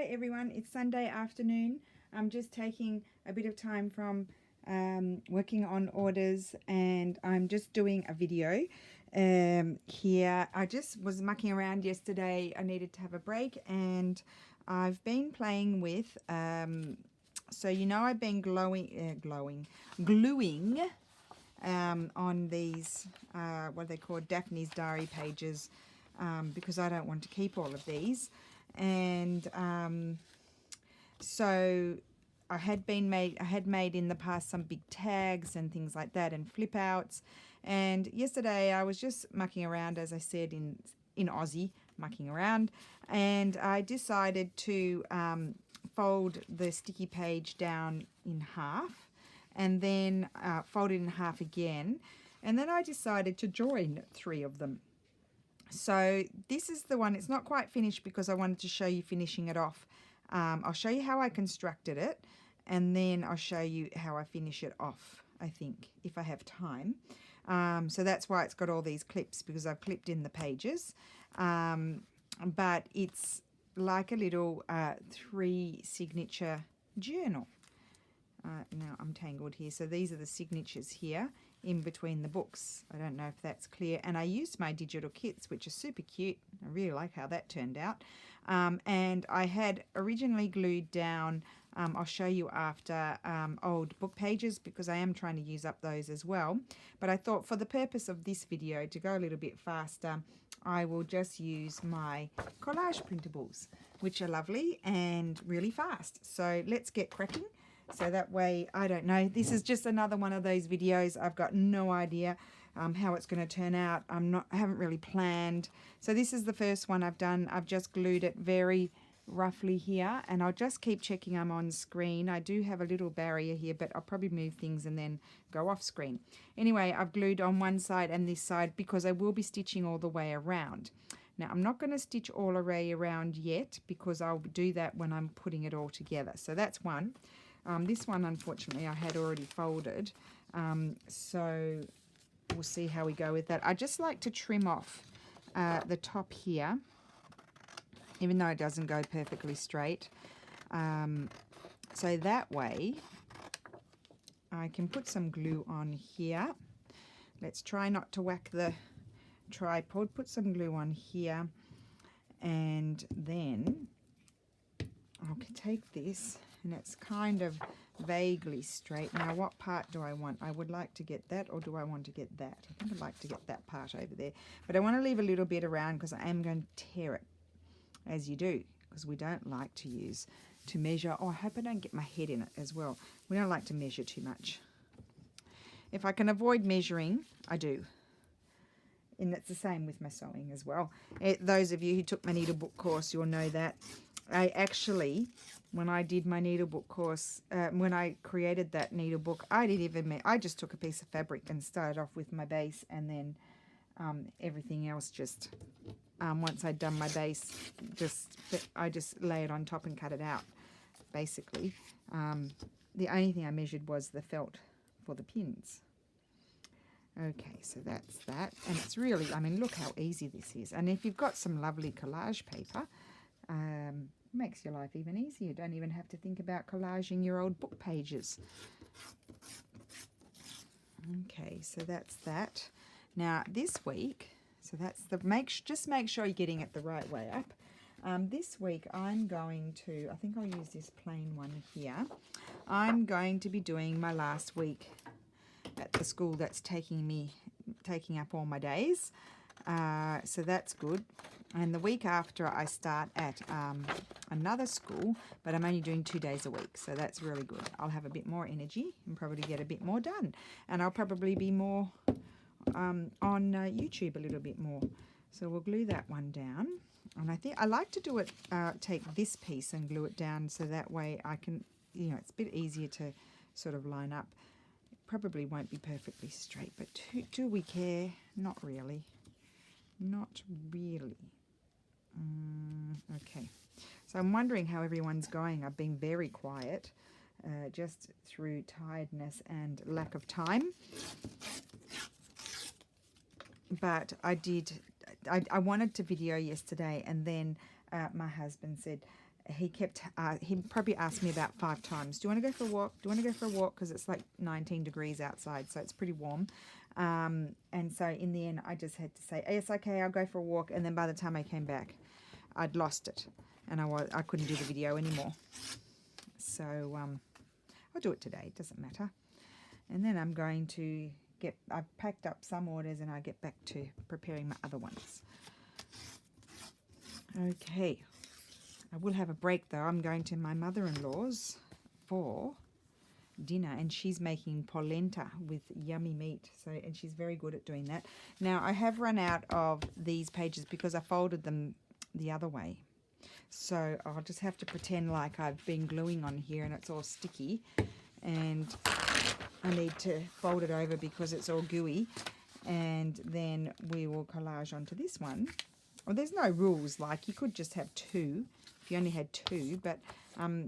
Hi everyone, it's Sunday afternoon. I'm just taking a bit of time from working on orders, and I'm just doing a video here. I just was mucking around yesterday. I needed to have a break, and I've been playing with so I've been gluing on these what they call Daphne's diary pages, because I don't want to keep all of these. And so I had made in the past some big tags and things like that, and flip outs. And yesterday I was just mucking around, as I said, in Aussie, mucking around, and I decided to fold the sticky page down in half, and then fold it in half again, and then I decided to join 3 of them. So this is the one. It's not quite finished because I wanted to show you finishing it off. I'll show you how I constructed it, and then I'll show you how I finish it off, I think, if I have time. So that's why it's got all these clips, because I've clipped in the pages. But it's like a little 3 signature journal. Now I'm tangled here. So these are the signatures here in between the books. I don't know if that's clear. And I used my digital kits, which are super cute. I really like how that turned out. And I had originally glued down, I'll show you after, old book pages, because I am trying to use up those as well. But I thought, for the purpose of this video, to go a little bit faster, I will just use my collage printables, which are lovely and really fast. So let's get cracking. So that way, I don't know, this is just another one of those videos. I've got no idea how it's going to turn out. I haven't really planned. So this is the first one I've done. I've just glued it very roughly here, and I'll just keep checking I'm on screen. I do have a little barrier here, but I'll probably move things and then go off screen. Anyway, I've glued on one side and this side, because I will be stitching all the way around. Now, I'm not going to stitch all the way around yet, because I'll do that when I'm putting it all together. So that's one. This one, unfortunately, I had already folded, so we'll see how we go with that. I just like to trim off the top here, even though it doesn't go perfectly straight. So that way I can put some glue on here. Let's try not to whack the tripod. Put some glue on here, and then I'll take this, and it's kind of vaguely straight. Now, what part do I want? I would like to get that, or do I want to get that? I think I'd like to get that part over there. But I want to leave a little bit around, because I am going to tear it, as you do, because we don't like to measure. Oh, I hope I don't get my head in it as well. We don't like to measure too much. If I can avoid measuring, I do. And it's the same with my sewing as well. Those of you who took my needlebook course, you'll know that. I actually, when I did my needlebook course, when I created that needlebook, I just took a piece of fabric and started off with my base, and then everything else just, once I'd done my base, I just lay it on top and cut it out, basically. The only thing I measured was the felt for the pins. Okay, so that's that. And it's really, I mean, look how easy this is. And if you've got some lovely collage paper, makes your life even easier. You don't even have to think about collaging your old book pages. Okay, so that's that. Now this week, so that's the just make sure you're getting it the right way up. This week I'm going to, I think I'll use this plain one here. I'm going to be doing my last week at the school that's taking up all my days. So that's good. And the week after, I start at another school, but I'm only doing 2 days a week, so that's really good. I'll have a bit more energy and probably get a bit more done. And I'll probably be more on YouTube a little bit more. So we'll glue that one down. And I think I like to do it, take this piece and glue it down, so that way I can, it's a bit easier to sort of line up. It probably won't be perfectly straight, but do we care? Not really. Not really. Okay, so I'm wondering how everyone's going. I've been very quiet, just through tiredness and lack of time. But I wanted to video yesterday, and then my husband said, he probably asked me about 5 times, do you want to go for a walk? Do you want to go for a walk? Because it's like 19 degrees outside, so it's pretty warm. And so in the end, I just had to say, yes, okay, I'll go for a walk. And then by the time I came back, I'd lost it, and I couldn't do the video anymore. So I'll do it today. It doesn't matter. And then I'm going to I've packed up some orders, and I'll get back to preparing my other ones. Okay. I will have a break though. I'm going to my mother-in-law's for dinner, and she's making polenta with yummy meat. And she's very good at doing that. Now I have run out of these pages because I folded them the other way. So I'll just have to pretend like I've been gluing on here and it's all sticky, and I need to fold it over because it's all gooey, and then we will collage onto this one. Well, there's no rules, like you could just have 2 if you only had 2, but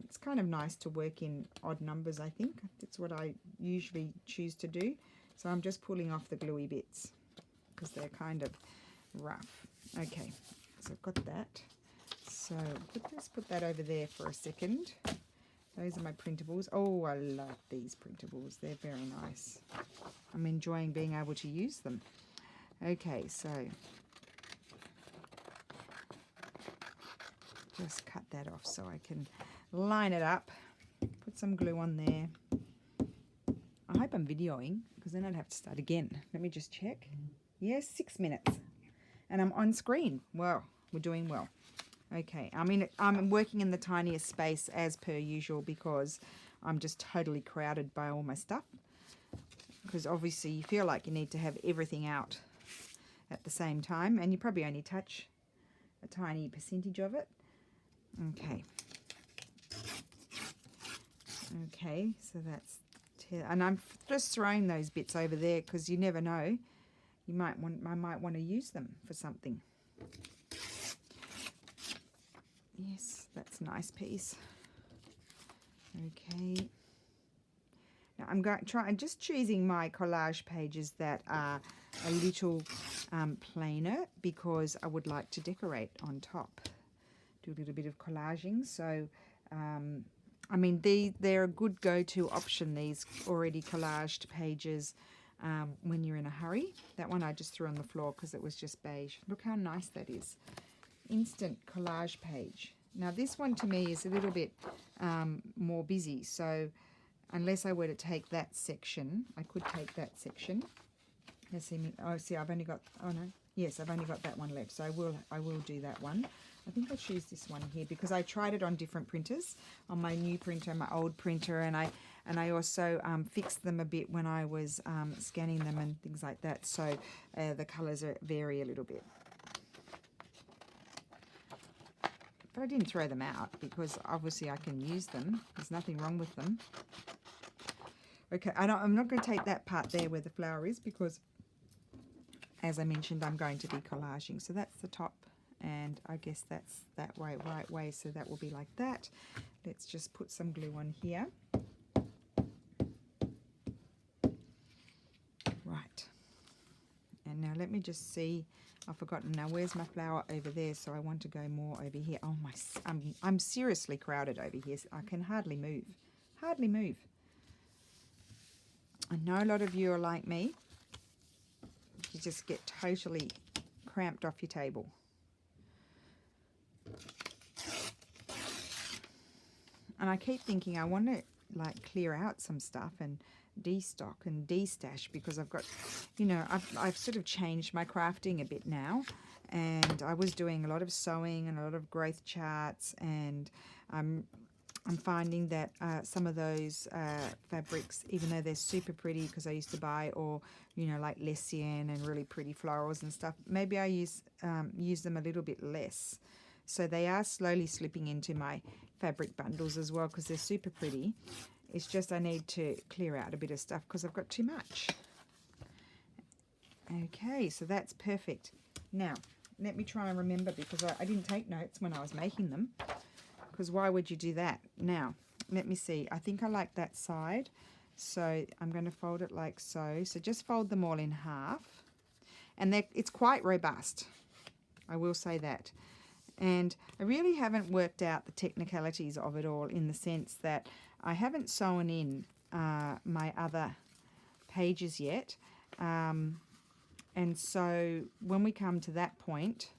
it's kind of nice to work in odd numbers, I think. That's what I usually choose to do. So I'm just pulling off the gluey bits because they're kind of rough. Okay, so I've got that. So let's put that over there for a second. Those are my printables. Oh, I love these printables. They're very nice. I'm enjoying being able to use them. Okay, so just cut that off so I can line it up, put some glue on there. I hope I'm videoing because then I'd have to start again. Let me just check. Yes, 6 minutes. And I'm on screen. Well, we're doing well. Okay, I mean, I'm working in the tiniest space as per usual because I'm just totally crowded by all my stuff. Because obviously you feel like you need to have everything out at the same time, and you probably only touch a tiny percentage of it. Okay. Okay, so that's, and I'm just throwing those bits over there because you never know. I might want to use them for something. Yes, that's a nice piece. Okay. Now I'm just choosing my collage pages that are a little plainer because I would like to decorate on top. Do a little bit of collaging. So, I mean, they're a good go-to option, these already collaged pages, when you're in a hurry. That one I just threw on the floor because it was just beige. Look how nice that is. Instant collage page. Now this one to me is a little bit more busy, so unless I were to take that section, I could take that section. Let's see. Oh, see, I've only got. Oh no, yes, I've only got that one left. So I will do that one. I think I'll choose this one here because I tried it on different printers, on my new printer, my old printer, and I also fixed them a bit when I was scanning them and things like that. So the colours vary a little bit. But I didn't throw them out because obviously I can use them. There's nothing wrong with them. Okay, I'm not going to take that part there where the flower is because, as I mentioned, I'm going to be collaging. So that's the top, and I guess that's that right way. So that will be like that. Let's just put some glue on here. Right. And now let me just see. I've forgotten now. Where's my flower? Over there. So I want to go more over here. Oh my! I'm seriously crowded over here. I can hardly move. Hardly move. I know a lot of you are like me. You just get totally cramped off your table. And I keep thinking I want to like clear out some stuff and destock and destash because I've got, you know, I've sort of changed my crafting a bit now, and I was doing a lot of sewing and a lot of growth charts, and I'm finding that some of those fabrics, even though they're super pretty because I used to buy, or you know, like Lessian and really pretty florals and stuff, maybe I use them a little bit less. So they are slowly slipping into my fabric bundles as well because they're super pretty. It's just I need to clear out a bit of stuff because I've got too much. Okay, so that's perfect. Now, let me try and remember because I didn't take notes when I was making them, because why would you do that? Now, let me see. I think I like that side, so I'm going to fold it like so. So just fold them all in half. And it's quite robust, I will say that. And I really haven't worked out the technicalities of it all, in the sense that I haven't sewn in my other pages yet. And so when we come to that point,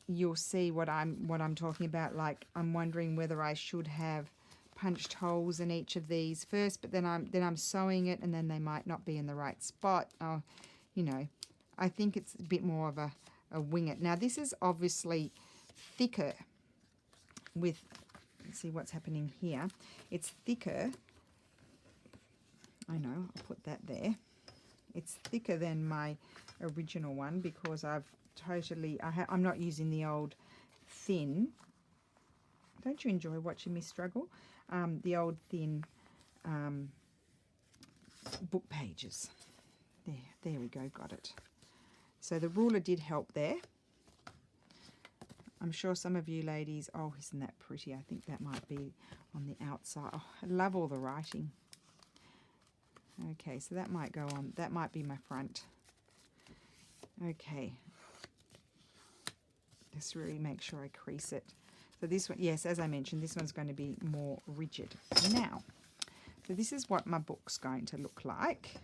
you'll see what I'm talking about. Like, I'm wondering whether I should have punched holes in each of these first, but then I'm sewing it, and then they might not be in the right spot. You know, I think it's a bit more of a wing it. Now this is obviously thicker with, let's see what's happening here. It's thicker. I know, I'll put that there. It's thicker than my original one because I've totally, I'm not using the old thin. Don't you enjoy watching me struggle? The old thin book pages. There we go, got it. So the ruler did help there. I'm sure some of you ladies, oh, isn't that pretty? I think that might be on the outside. Oh, I love all the writing. Okay, so that might go on. That might be my front. Okay. Just really make sure I crease it. So this one, yes, as I mentioned, this one's going to be more rigid. Now, so this is what my book's going to look like.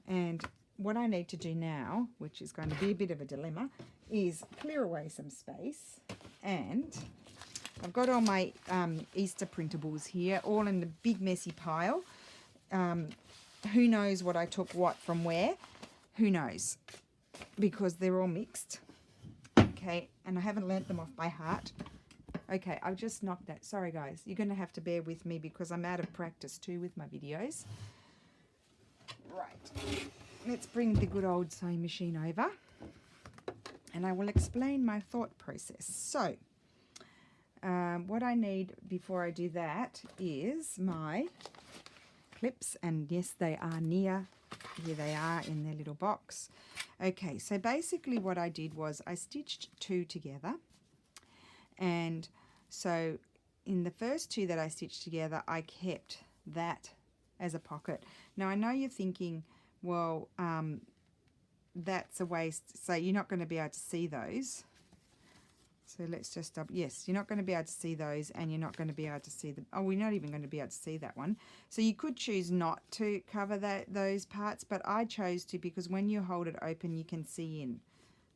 And what I need to do now, which is going to be a bit of a dilemma, is clear away some space. And I've got all my Easter printables here, all in the big messy pile. Who knows what I took what from where? Who knows? Because they're all mixed. Okay, and I haven't learnt them off by heart. Okay, I've just knocked that. Sorry guys, you're going to have to bear with me because I'm out of practice too with my videos. Right, let's bring the good old sewing machine over and I will explain my thought process. So, what I need before I do that is my clips, and yes, they are near. Here they are in their little box. Okay, so basically what I did was I stitched two together, and so in the first two that I stitched together, I kept that as a pocket. Now I know you're thinking, well, that's a waste, so you're not going to be able to see those. So let's just stop. Yes, you're not going to be able to see those, and you're not going to be able to see them. Oh, we're not even going to be able to see that one. So you could choose not to cover those parts, but I chose to because when you hold it open, you can see in.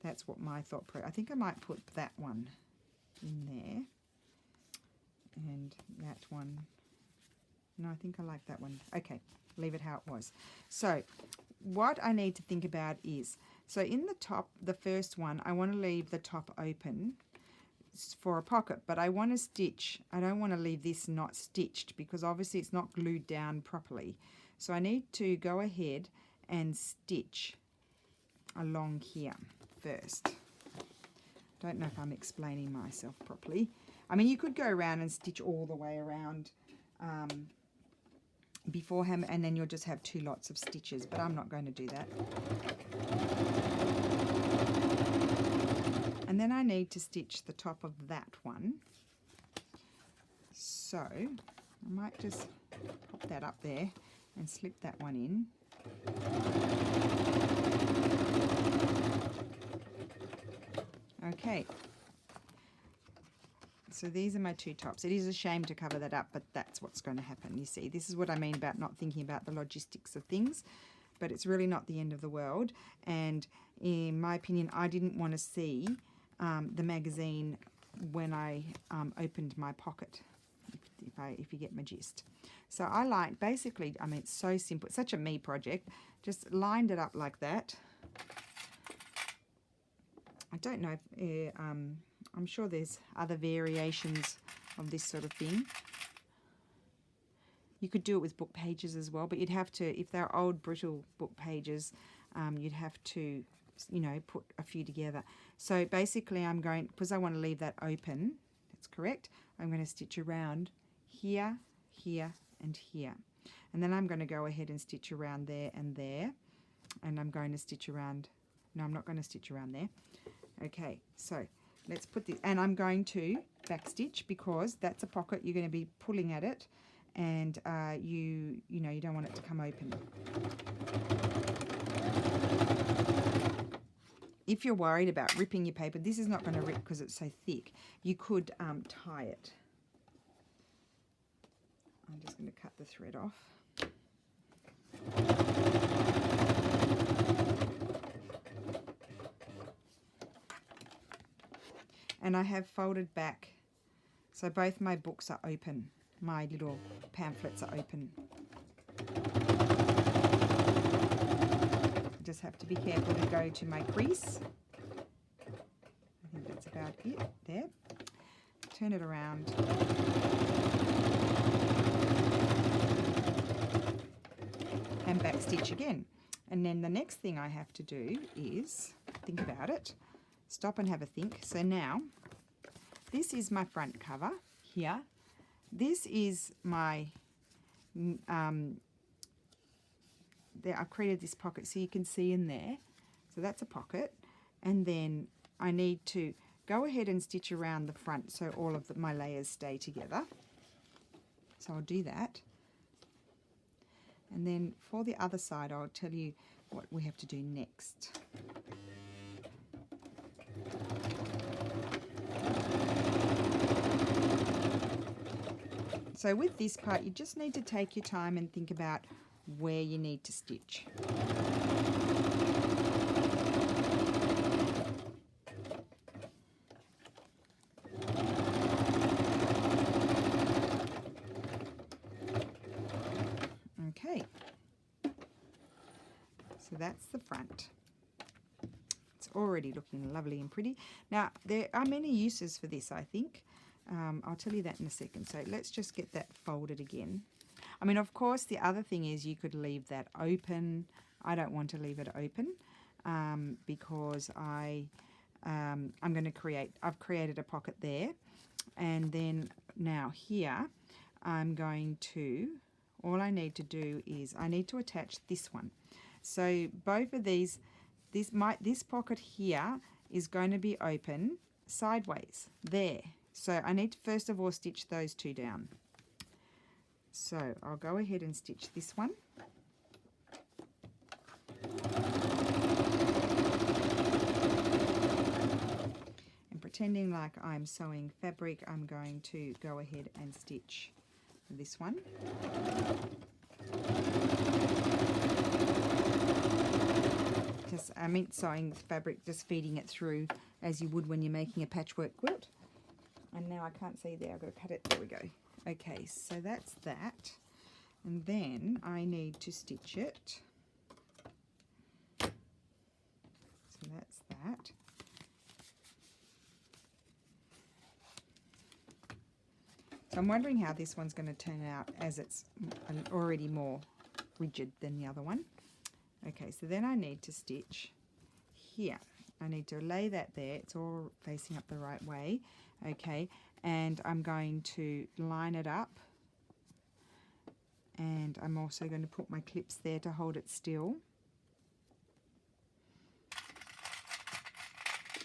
That's what my thought process. I think I might put that one in there, and that one. No, I think I like that one. Okay, leave it how it was. So what I need to think about is, so in the top, the first one, I want to leave the top open for a pocket, but I want to stitch. I don't want to leave this not stitched because obviously it's not glued down properly. So I need to go ahead and stitch along here first. Don't know if I'm explaining myself properly. I mean, you could go around and stitch all the way around beforehand, and then you'll just have two lots of stitches, but I'm not going to do that. And then I need to stitch the top of that one. So I might just pop that up there and slip that one in. Okay. So these are my two tops. It is a shame to cover that up, but that's what's going to happen. You see, this is what I mean about not thinking about the logistics of things, but it's really not the end of the world. And in my opinion, I didn't want to see the magazine when I opened my pocket, if you get my gist. So I like, basically, I mean, it's so simple. It's such a me project. Just lined it up like that. I don't know if, I'm sure there's other variations of this sort of thing. You could do it with book pages as well, but you'd have to, if they're old brittle book pages, you'd have to, you know, put a few together. So basically I'm going, because I want to leave that open, that's correct, I'm going to stitch around here, here, and here. And then I'm going to go ahead and stitch around there and there. And I'm going to stitch around, no, I'm not going to stitch around there. Okay, so let's put this, and I'm going to back stitch because that's a pocket. You're going to be pulling at it, and you know, you don't want it to come open. if you're worried about ripping your paper, this is not going to rip because it's so thick. You could tie it. I'm just going to cut the thread off. And I have folded back, so both my books are open. My little pamphlets are open. I just have to be careful to go to my crease. I think that's about it there. Turn it around. And back stitch again. And then the next thing I have to do is think about it. Stop and have a think. So now, this is my front cover here. This is my, there I've created this pocket so you can see in there. So that's a pocket. And then I need to go ahead and stitch around the front so all of my layers stay together. So I'll do that. And then for the other side, I'll tell you what we have to do next. So with this part, you just need to take your time and think about where you need to stitch. Okay, so that's the front. It's already looking lovely and pretty. Now, there are many uses for this, I think. I'll tell you that in a second. So let's just get that folded again. I mean, of course, the other thing is you could leave that open. I don't want to leave it open because I've created a pocket there. And then now here, I'm going to, all I need to do is I need to attach this one. So both of these, this pocket here is going to be open sideways there. So I need to first of all stitch those two down. So I'll go ahead and stitch this one. And pretending like I'm sewing fabric, I'm going to go ahead and stitch this one. I meant sewing fabric, just feeding it through as you would when you're making a patchwork quilt. And now I can't see there, I've got to cut it, there we go. Okay, so that's that. And then I need to stitch it. So that's that. So I'm wondering how this one's going to turn out as it's already more rigid than the other one. Okay, so then I need to stitch here. I need to lay that there. It's all facing up the right way. Okay, and I'm going to line it up. And I'm also going to put my clips there to hold it still.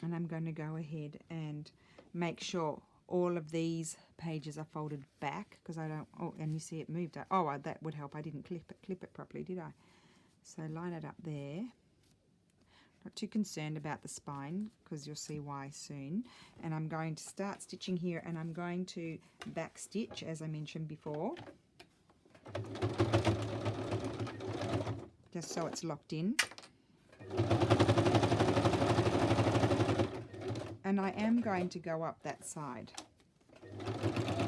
And I'm going to go ahead and make sure all of these pages are folded back because I don't, oh, and you see it moved. Oh, that would help. I didn't clip it properly, did I? So line it up there. Not too concerned about the spine because you'll see why soon. And I'm going to start stitching here and I'm going to back stitch as I mentioned before. Just so it's locked in. And I am going to go up that side,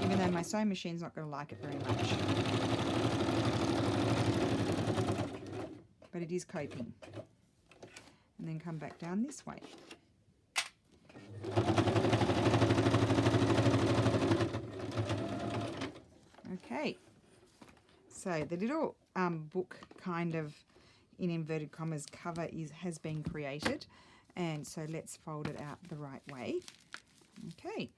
even though my sewing machine's not going to like it very much. But it is coping. And then come back down this way. Okay. So the little book kind of, in inverted commas, cover has been created. And so let's fold it out the right way. Okay.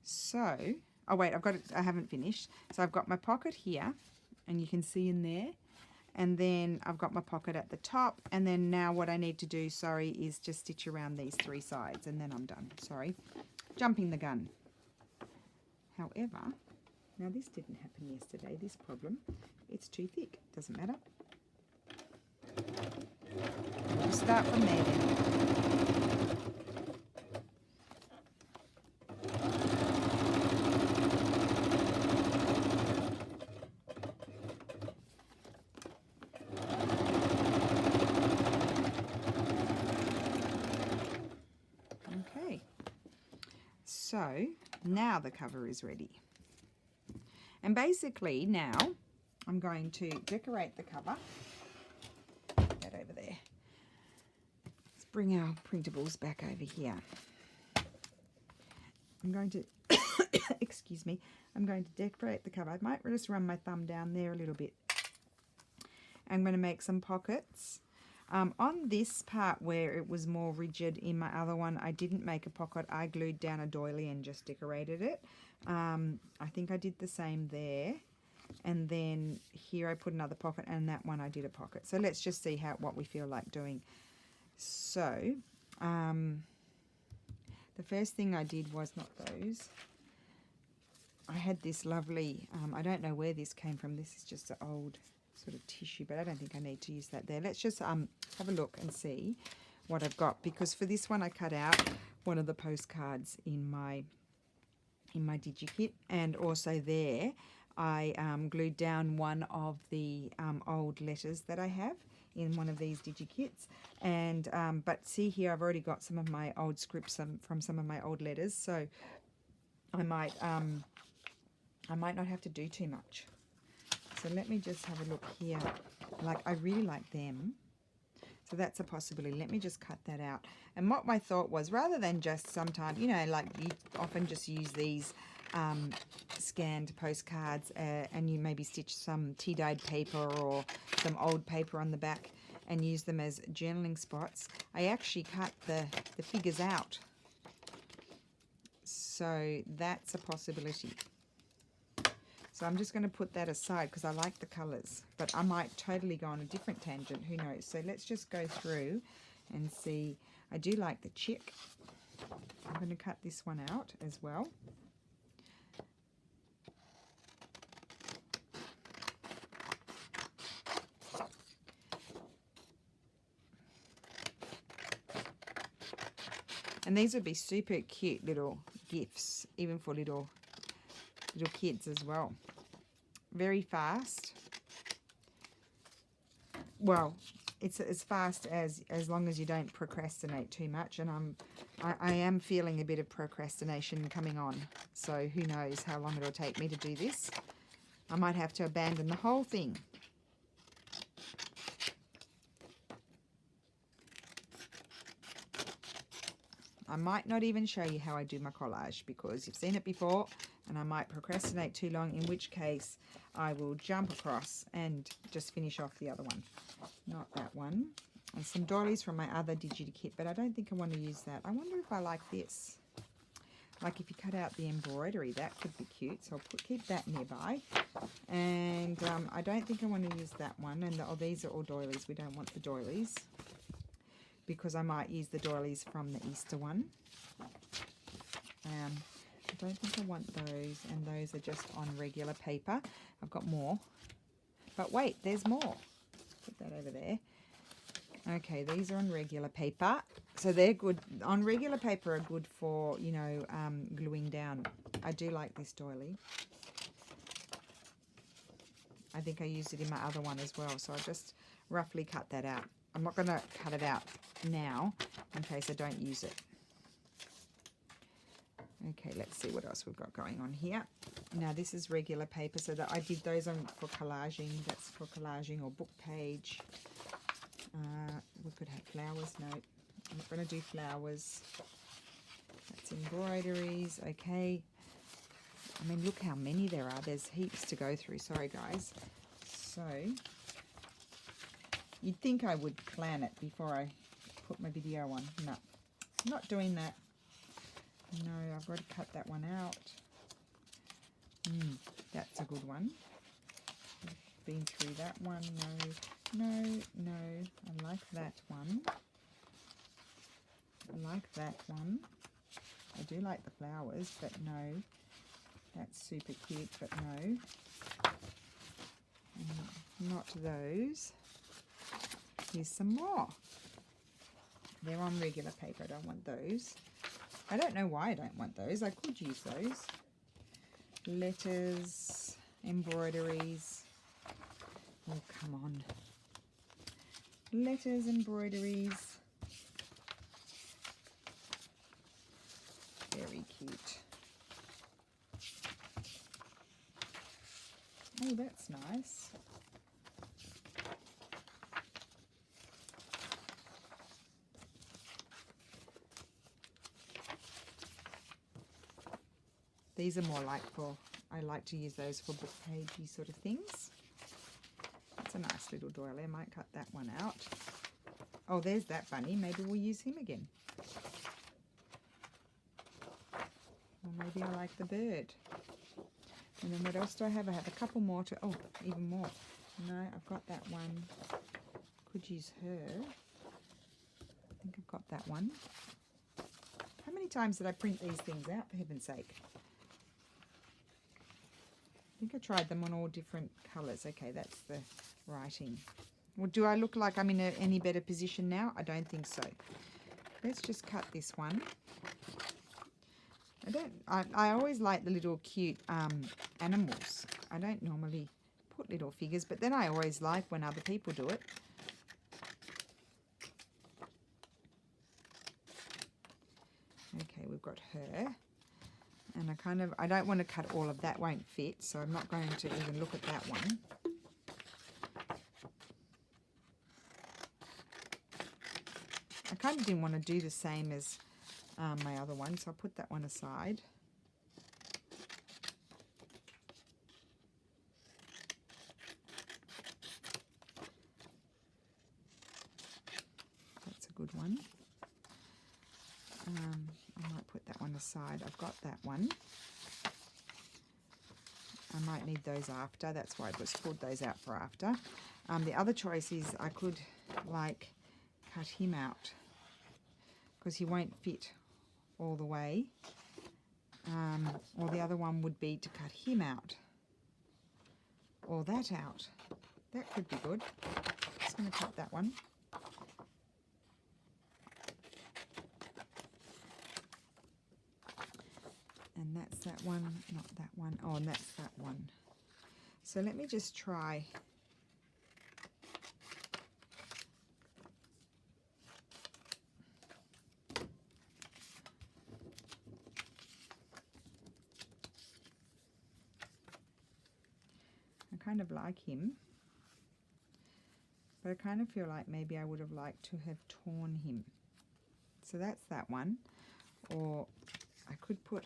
So, oh wait, I haven't finished. So I've got my pocket here, and you can see in there. And then I've got my pocket at the top, and then now what I need to do, sorry, is just stitch around these three sides, and then I'm done. Sorry, jumping the gun. However, now this didn't happen yesterday, this problem. It's too thick, doesn't matter. We'll start from there then. So now the cover is ready. And basically now I'm going to decorate the cover. Put that over there. Let's bring our printables back over here. I'm going to, excuse me, I'm going to decorate the cover. I might just run my thumb down there a little bit. I'm going to make some pockets. On this part where it was more rigid in my other one, I didn't make a pocket. I glued down a doily and just decorated it. I think I did the same there. And then here I put another pocket, and that one I did a pocket. So let's just see what we feel like doing. So the first thing I did was, not those, I had this lovely, I don't know where this came from. This is just an old sort of tissue, but I don't think I need to use that there. Let's just have a look and see what I've got, because for this one I cut out one of the postcards in my DigiKit, and also there I glued down one of the old letters that I have in one of these DigiKits. And but see here, I've already got some of my old scripts from some of my old letters, so I might not have to do too much. So let me just have a look here. Like, I really like them, so that's a possibility. Let me just cut that out. And what my thought was, rather than just sometimes, you know, like you often just use these scanned postcards and you maybe stitch some tea-dyed paper or some old paper on the back and use them as journaling spots, I actually cut the figures out. So that's a possibility. So I'm just going to put that aside because I like the colours, but I might totally go on a different tangent, who knows. So let's just go through and see. I do like the chick. I'm going to cut this one out as well. And these would be super cute little gifts, even for little kids as well. Very fast. Well, it's as fast as long as you don't procrastinate too much. And I am feeling a bit of procrastination coming on. So who knows how long it'll take me to do this. I might have to abandon the whole thing. I might not even show you how I do my collage because you've seen it before and I might procrastinate too long, in which case I will jump across and just finish off the other one. Not that one. And some doilies from my other DigiKit, but I don't think I want to use that. I wonder if I like this. Like if you cut out the embroidery, that could be cute. So I'll keep that nearby. And I don't think I want to use that one. And these are all doilies. We don't want the doilies, because I might use the doilies from the Easter one. I don't think I want those, and those are just on regular paper. I've got more. But wait, there's more. Put that over there. Okay, these are on regular paper. So they're good. On regular paper are good for, you know, gluing down. I do like this doily. I think I used it in my other one as well, so I'll just roughly cut that out. I'm not going to cut it out now in case I don't use it. Okay, let's see what else we've got going on here. Now this is regular paper, so that I did those for collaging. That's for collaging or book page. We could have flowers. No, I'm not going to do flowers. That's embroideries. Okay. I mean, look how many there are. There's heaps to go through. Sorry, guys. So you'd think I would plan it before I put my video on. No, I'm not doing that. No, I've got to cut that one out. That's a good one. I've been through that one. No. I like that one. I like that one. I do like the flowers, but no. That's super cute, but no. Not those. Here's some more. They're on regular paper. I don't want those. I don't know why I don't want those. I could use those. Letters, embroideries. Oh, come on. Letters, embroideries. Very cute. Oh, that's nice. These are more like for, I like to use those for book pagey sort of things. That's a nice little doily. I might cut that one out. Oh, there's that bunny. Maybe we'll use him again. Or maybe I like the bird. And then what else do I have? I have a couple more to, oh, even more. No, I've got that one. Could use her. I think I've got that one. How many times did I print these things out, for heaven's sake? I think I tried them on all different colours. Okay, that's the writing. Well, do I look like I'm in any better position now? I don't think so. Let's just cut this one. I always like the little cute animals. I don't normally put little figures, but then I always like when other people do it. Okay, we've got her. And I don't want to cut all of that, won't fit, so I'm not going to even look at that one. I kind of didn't want to do the same as my other one, so I'll put that one aside. That's a good one. I might put that one aside. I've got that one. I might need those after. That's why I just pulled those out for after. The other choice is I could like cut him out because he won't fit all the way. Or the other one would be to cut him out or that out. That could be good. Just going to cut that one. And that's that one, not that one. Oh, and that's that one. So let me just try. I kind of like him. But I kind of feel like maybe I would have liked to have torn him. So that's that one. Or I could put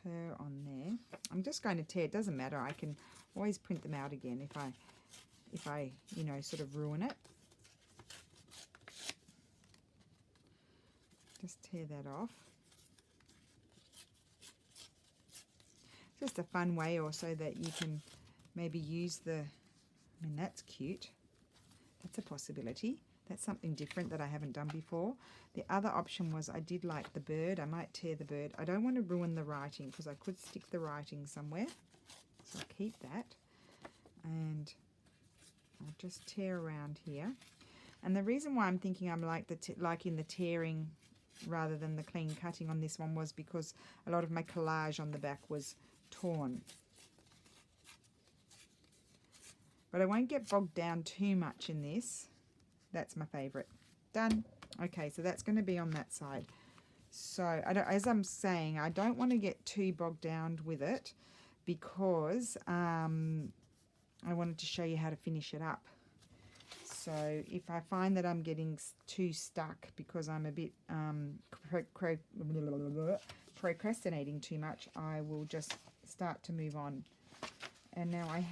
her on there. I'm just going to tear. It doesn't matter. I can always print them out again if I you know, sort of ruin it. Just tear that off. Just a fun way also that you can maybe use the, I mean, that's cute. That's a possibility. That's something different that I haven't done before. The other option was I did like the bird. I might tear the bird. I don't want to ruin the writing because I could stick the writing somewhere. So I'll keep that. And I'll just tear around here. And the reason why I'm thinking I'm liking the tearing rather than the clean cutting on this one was because a lot of my collage on the back was torn. But I won't get bogged down too much in this. That's my favourite. Done. Okay, so that's going to be on that side. So as I'm saying, I don't want to get too bogged down with it because I wanted to show you how to finish it up. So if I find that I'm getting too stuck because I'm a bit procrastinating too much, I will just start to move on. And now I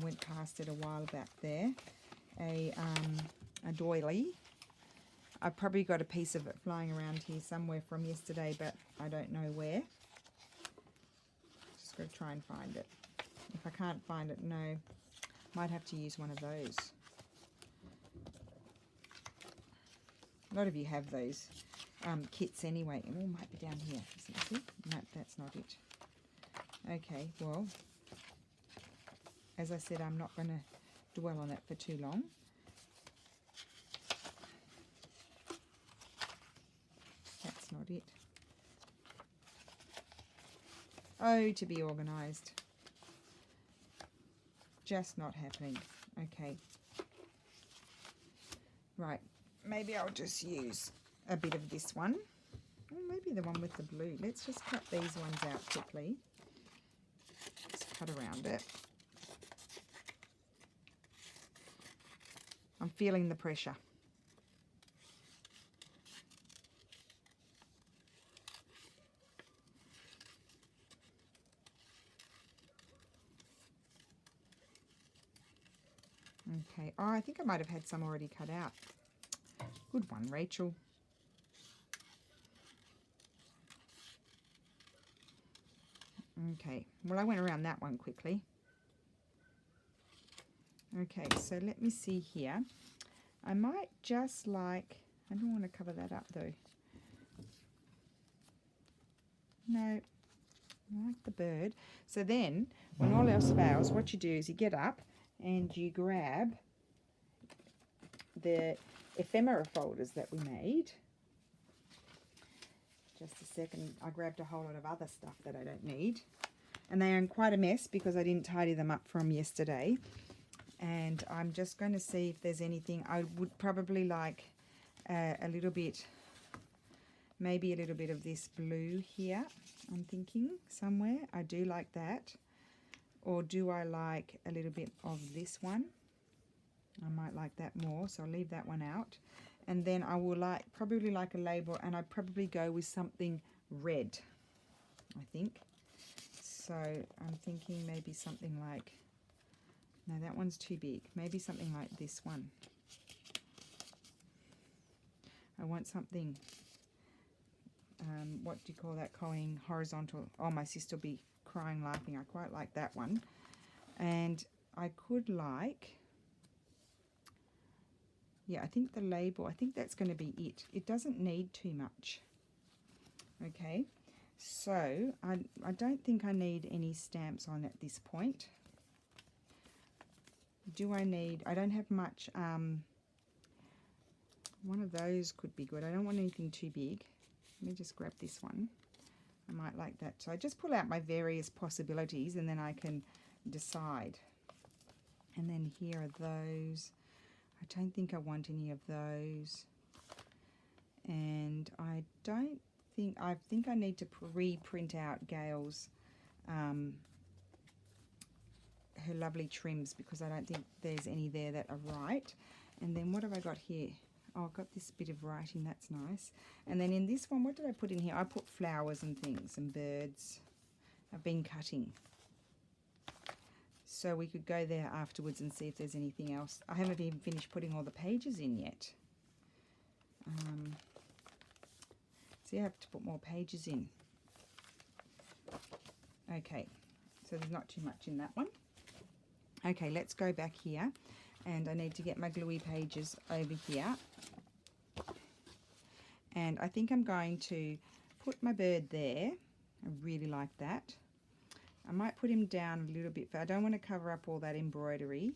went past it a while back there, a doily. I've probably got a piece of it flying around here somewhere from yesterday, but I don't know where. Just got to try and find it. If I can't find it, no, might have to use one of those. A lot of you have those kits anyway. Oh, might be down here. See? No, that's not it. Okay, well, as I said, I'm not going to dwell on it for too long. That's not it. Oh, to be organised. Just not happening. Okay. Right. Maybe I'll just use a bit of this one. Oh, be the one with the blue. Let's just cut these ones out quickly. Just cut around it. I'm feeling the pressure. Okay. Oh, I think I might have had some already cut out. Good one, Rachel. Okay. Well, I went around that one quickly. Okay, so let me see here. I might just like, I don't want to cover that up though. No, I like the bird. So then, when all else fails, what you do is you get up and you grab the ephemera folders that we made. Just a second, I grabbed a whole lot of other stuff that I don't need. And they are in quite a mess because I didn't tidy them up from yesterday. And I'm just going to see if there's anything. I would probably like a little bit, maybe a little bit of this blue here, I'm thinking, somewhere. I do like that. Or do I like a little bit of this one? I might like that more, so I'll leave that one out. And then I will probably like a label, and I'd probably go with something red, I think. So I'm thinking maybe something like, no, that one's too big. Maybe something like this one. I want something, what do you call that, going horizontal? Oh, my sister will be crying laughing. I quite like that one. And I could like, yeah, I think the label, I think that's going to be it. It doesn't need too much. Okay, so I don't think I need any stamps on at this point. Do I need, I don't have much, one of those could be good. I don't want anything too big. Let me just grab this one. I might like that. So I just pull out my various possibilities and then I can decide. And then here are those. I don't think I want any of those. And I don't think, I think I need to reprint out Gail's, her lovely trims, because I don't think there's any there that are right. And then what have I got here? Oh, I've got this bit of writing, that's nice. And then in this one, what did I put in here? I put flowers and things and birds. I've been cutting. So we could go there afterwards and see if there's anything else. I haven't even finished putting all the pages in yet. See, I have to put more pages in. Okay, so there's not too much in that one. Okay, let's go back here. And I need to get my gluey pages over here. And I think I'm going to put my bird there. I really like that. I might put him down a little bit, but I don't want to cover up all that embroidery.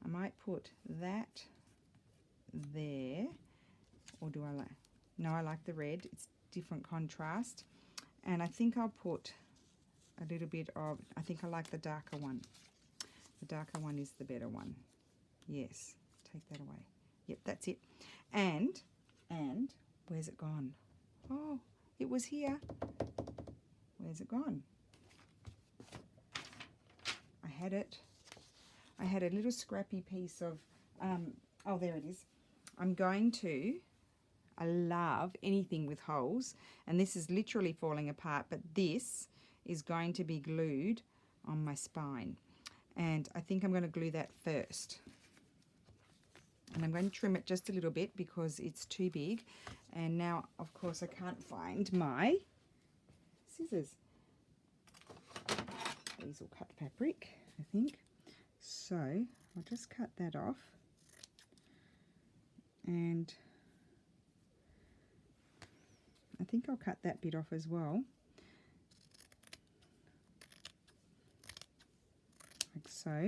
I might put that there. Or do I like... No, I like the red. It's different contrast. And I think I'll put a little bit of... I think I like the darker one. The darker one is the better one. Yes, take that away. Yep, that's it. And where's it gone? Oh, it was here. Where's it gone? I had it. I had a little scrappy piece of, oh, there it is. I'm going to, I love anything with holes, and this is literally falling apart, but this is going to be glued on my spine. And I think I'm going to glue that first. And I'm going to trim it just a little bit because it's too big. And now, of course, I can't find my scissors. These will cut fabric, I think. So I'll just cut that off. And I think I'll cut that bit off as well. Like so.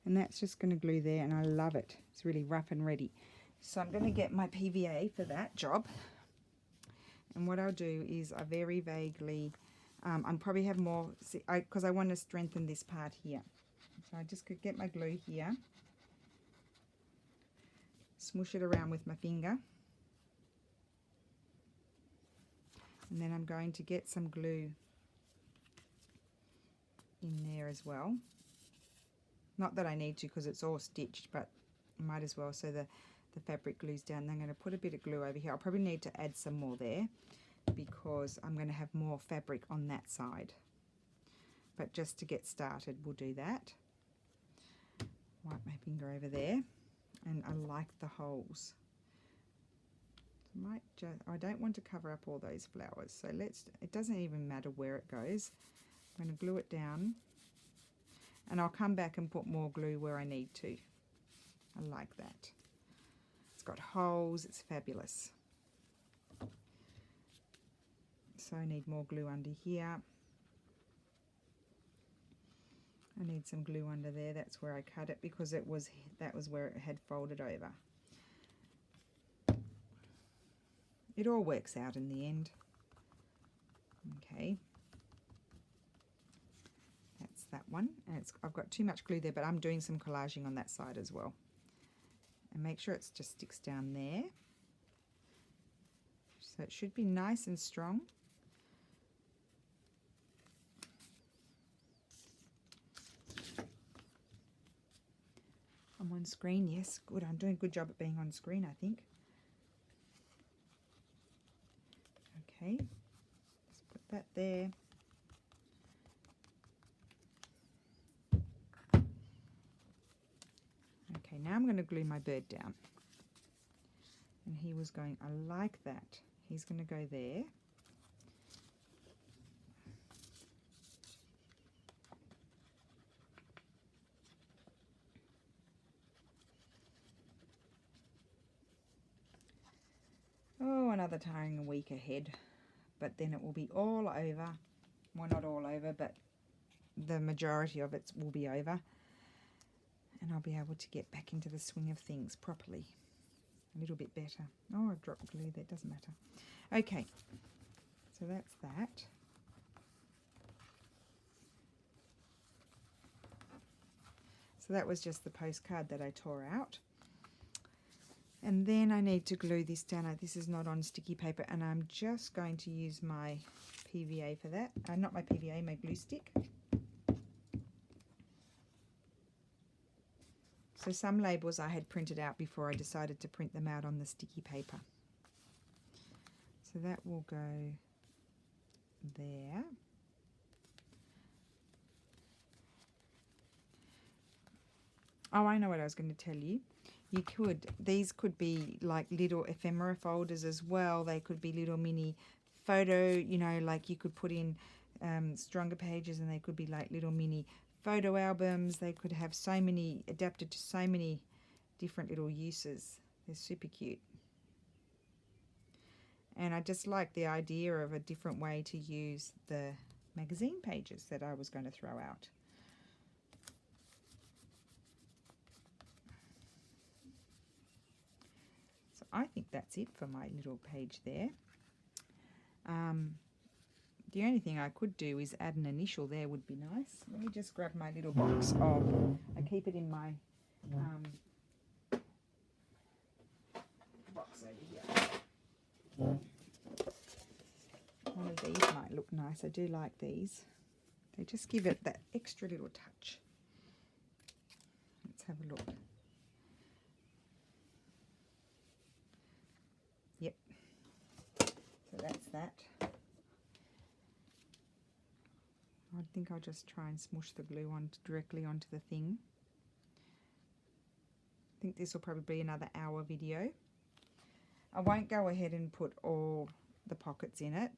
And that's just going to glue there, and I love it. It's really rough and ready. So I'm going to get my PVA for that job. And what I'll do is I very vaguely, I'll probably have more, because I want to strengthen this part here. So I just could get my glue here. Smoosh it around with my finger. And then I'm going to get some glue in there as well. Not that I need to because it's all stitched, but I might as well so the fabric glues down. And I'm going to put a bit of glue over here. I'll probably need to add some more there because I'm going to have more fabric on that side. But just to get started, we'll do that. Wipe my finger over there. And I like the holes. I don't want to cover up all those flowers. So it doesn't even matter where it goes. I'm going to glue it down. And I'll come back and put more glue where I need to. I like that. It's got holes. It's fabulous. So I need more glue under here. I need some glue under there. That's where I cut it because that was where it had folded over. It all works out in the end. Okay. That's that one. And I've got too much glue there, but I'm doing some collaging on that side as well. And make sure it just sticks down there. So it should be nice and strong. I'm on screen, yes, good. I'm doing a good job at being on screen, I think. Okay, let's put that there. Okay, now I'm going to glue my bird down. And he was going, I like that. He's going to go there. Oh, another tiring week ahead, but then it will be all over. Well, not all over, but the majority of it will be over, and I'll be able to get back into the swing of things properly, a little bit better. Oh, I've dropped glue there, doesn't matter. Okay, so that's that. So that was just the postcard that I tore out. And then I need to glue this down. This is not on sticky paper, and I'm just going to use my PVA for that. Not my PVA, my glue stick. So some labels I had printed out before I decided to print them out on the sticky paper. So that will go there. Oh, I know what I was going to tell you. These could be like little ephemera folders as well. They could be little mini photo, you know, like you could put in stronger pages, and they could be like little mini photo albums. They could have so many, adapted to so many different little uses. They're super cute. And I just like the idea of a different way to use the magazine pages that I was going to throw out. I think that's it for my little page there. The only thing I could do is add an initial there would be nice. Let me just grab my little box of, I keep it in my box over here. One of these might look nice. I do like these. They just give it that extra little touch. Let's have a look. Yep. So that's that. I think I'll just try and smush the glue on directly onto the thing. I think this will probably be another hour video. I won't go ahead and put all the pockets in it.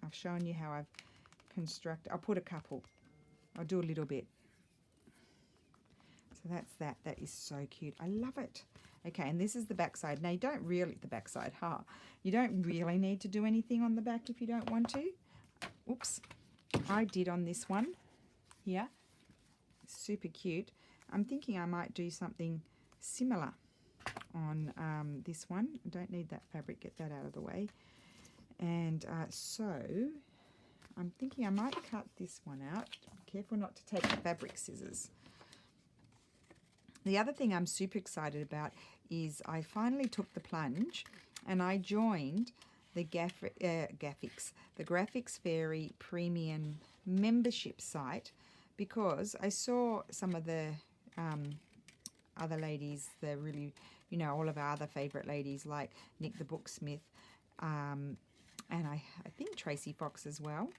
I've shown you how I've constructed. I'll put a couple. I'll do a little bit. So that's that. That is so cute. I love it. Okay, and this is the back side. Now you don't really, the back side, you don't really need to do anything on the back if you don't want to. Oops. I did on this one here. Super cute. I'm thinking I might do something similar on this one. I don't need that fabric, get that out of the way. And so I'm thinking I might cut this one out. Be careful not to take the fabric scissors. The other thing I'm super excited about is I finally took the plunge and I joined the Graphics Fairy Premium membership site, because I saw some of the other ladies, the really, you know, all of our other favourite ladies like Nick the Booksmith, and I think Tracy Fox as well,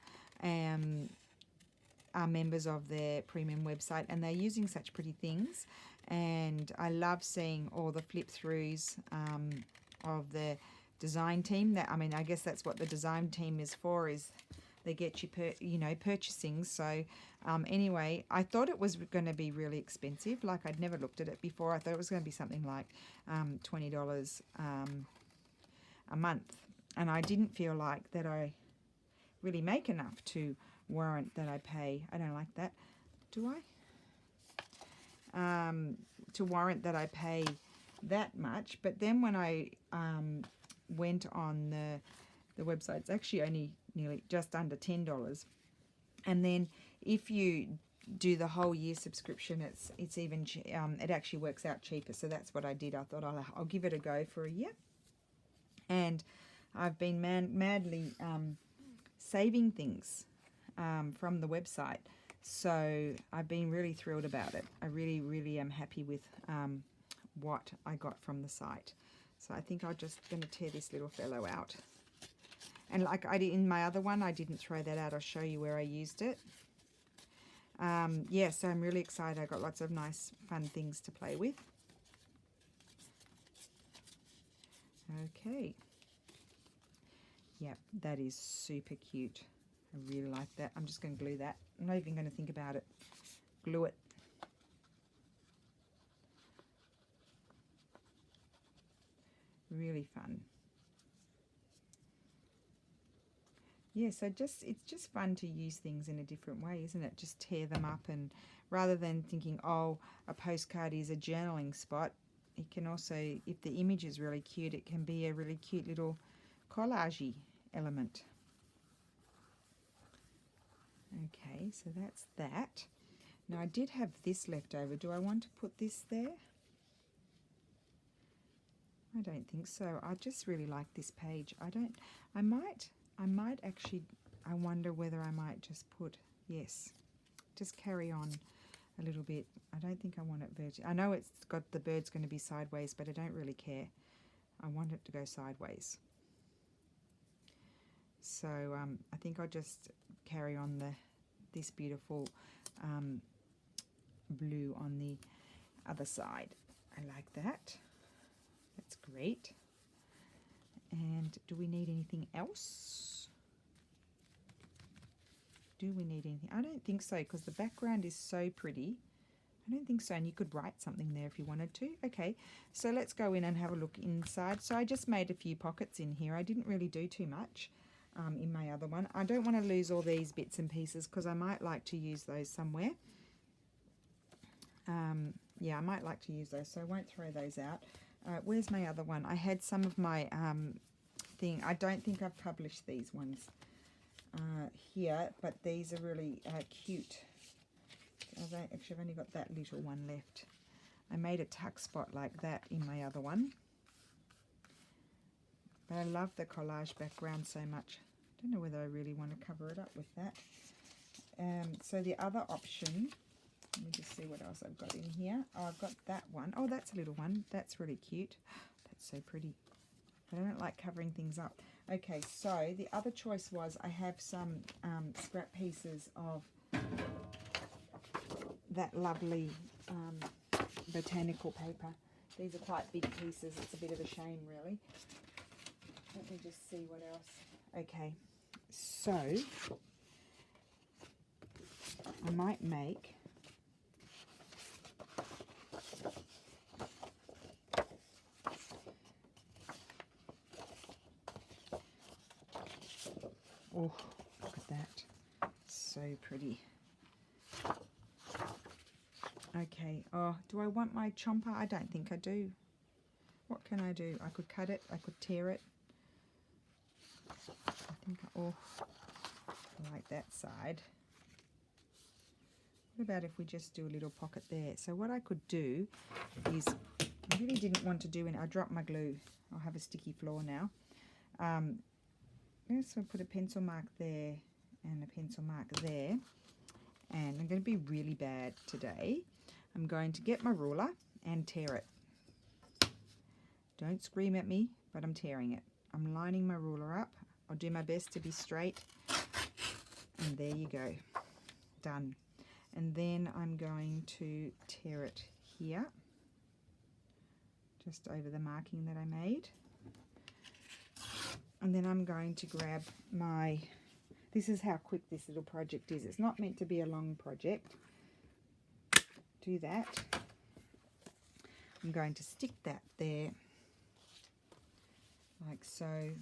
are members of their premium website, and they're using such pretty things. And I love seeing all the flip throughs of the design team. That, I mean, I guess that's what the design team is for, is they get you purchasing. So anyway, I thought it was going to be really expensive. Like, I'd never looked at it before. I thought it was going to be something like $20 a month, and I didn't feel like that I really make enough to warrant that I pay. I don't like that, do I? To warrant that I pay that much. But then when I went on the website, it's actually only nearly just under $10. And then if you do the whole year subscription, it's even it actually works out cheaper. So that's what I did. I thought I'll give it a go for a year, and I've been madly saving things from the website. So I've been really thrilled about it. I really, really am happy with what I got from the site. So I think I'm just going to tear this little fellow out. And like I did in my other one, I didn't throw that out. I'll show you where I used it. Yeah, so I'm really excited. I got lots of nice, fun things to play with. Okay. Yep, that is super cute. I really like that. I'm just going to glue that. I'm not even going to think about it. Glue it. Really fun. Yeah, so it's just fun to use things in a different way, isn't it? Just tear them up, and rather than thinking, oh, a postcard is a journaling spot, it can also, if the image is really cute, it can be a really cute little collage-y element. Okay, so that's that. Now I did have this left over. Do I want to put this there? I don't think so. I just really like this page. I might actually, I wonder whether I might just put, yes, just carry on a little bit. I don't think I want it vertical. I know it's got the bird's going to be sideways, but I don't really care. I want it to go sideways. So I think I'll just carry on this beautiful blue on the other side. I like that. That's great. And do we need anything else? Do we need anything? I don't think so, because the background is so pretty. I don't think so, and you could write something there if you wanted to. Okay, so let's go in and have a look inside. So I just made a few pockets in here. I didn't really do too much in my other one. I don't want to lose all these bits and pieces, because I might like to use those somewhere. Yeah, I might like to use those, so I won't throw those out. Where's my other one? I had some of my thing. I don't think I've published these ones here, but these are really cute. Actually, I've only got that little one left. I made a tuck spot like that in my other one. But I love the collage background so much. I don't know whether I really want to cover it up with that. So the other option, let me just see what else I've got in here. Oh, I've got that one. Oh, that's a little one. That's really cute. That's so pretty. But I don't like covering things up. Okay, so the other choice was I have some scrap pieces of that lovely botanical paper. These are quite big pieces. It's a bit of a shame, really. Let me just see what else. Okay, so I might make oh, look at that. So pretty. Okay, oh, do I want my chomper? I don't think I do. What can I do? I could cut it, I could tear it. I think, oh, I like that side. What about if we just do a little pocket there? So what I could do is, I really didn't want to do, and I dropped my glue. I'll have a sticky floor now. Let's put a pencil mark there and a pencil mark there. And I'm going to be really bad today. I'm going to get my ruler and tear it. Don't scream at me, but I'm tearing it. I'm lining my ruler up. I'll do my best to be straight. And there you go. Done. And then I'm going to tear it here, just over the marking that I made. And then I'm going to grab my, this is how quick this little project is. It's not meant to be a long project. Do that. I'm going to stick that there, like so. And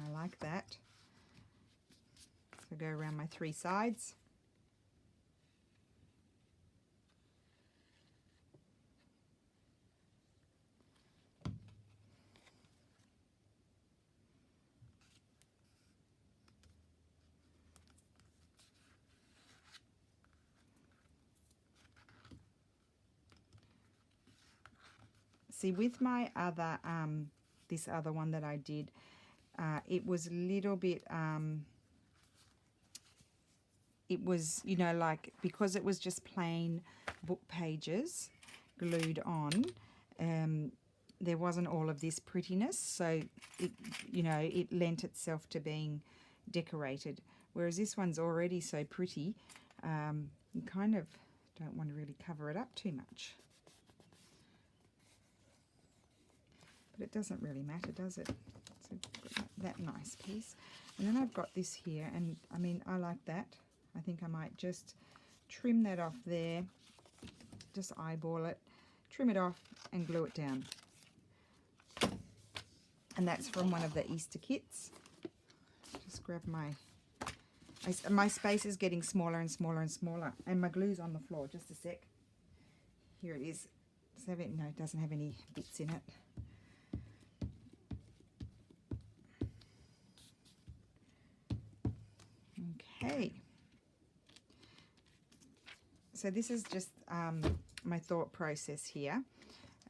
I like that. So go around my 3 sides. See, with my other, this other one that I did, it was a little bit, it was, you know, like, because it was just plain book pages glued on, there wasn't all of this prettiness, so it, you know, it lent itself to being decorated. Whereas this one's already so pretty, you kind of don't want to really cover it up too much. But it doesn't really matter, does it? So that nice piece. And then I've got this here, and I mean, I like that. I think I might just trim that off there, just eyeball it, trim it off and glue it down. And that's from one of the Easter kits. Just grab my space is getting smaller and smaller and smaller, and my glue's on the floor. Just a sec. Here it is. No, it doesn't have any bits in it. Okay, so this is just my thought process here,